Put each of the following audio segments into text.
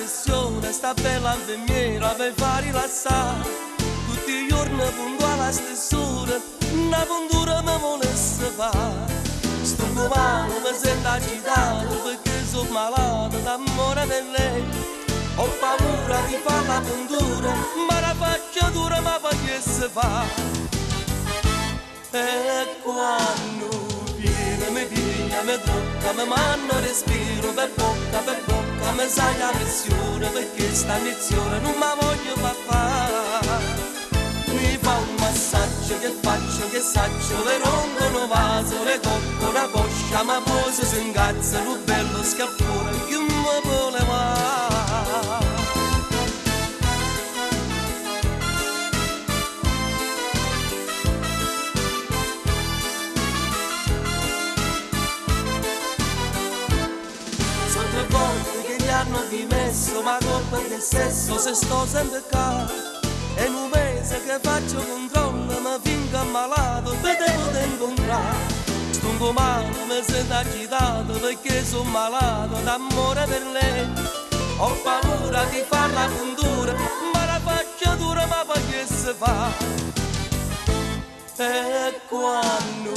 pressione, sta bella infermiera per far rilassare. Tutti i giorni puntuale alla stess'ora, una puntura mi volesse fare. Sto male, mi sento agitato perché sono malato d'amore per lei. Ho paura di fare la puntura, ma la faccia dura mi facesse fare. E quando viene mi piglia, mi tocca, mi manda respiro per bocca, mi sai la pressione perché sta iniezione non mi voglio fare. Mi fa un massaggio che faccio, che saccio, le rompono vaso, le tocco una coscia, ma poi si ingazza, un bello scappone che mi voleva. Che gli hanno dimesso, ma colpa del sesso se sto sempre qua. È un mese che faccio controllo, ma finché ammalato te devo incontrare. Sto male, mi sento agitato perché sono malato d'amore per lei. Ho paura di far la puntura, ma la faccia dura mi facesse fare. E quando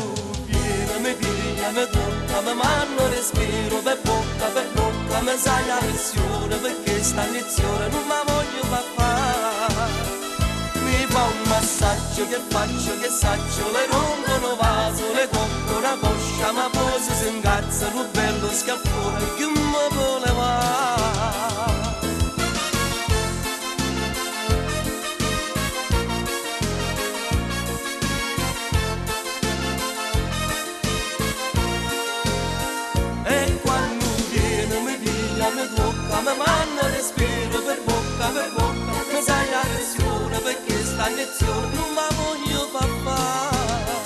viene mi piglia, mi tocca, mi manda respiro per bocca, mi sai la pressione perché sta iniezione non mi voglio fare. Mi fa un massaggio che faccio, che saccio, le rompono vaso, le tocco una coscia, ma poi si ingazza un bello scappone che mi voleva. Mi tocca, mi manda respiro per bocca, mi sai la pressione perché sta iniezione non mi voglio fare.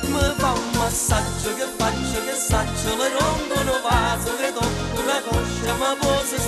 Mi fa un massaggio che faccio, che saccio, le rompono vaso, le tocco una coscia, ma poi si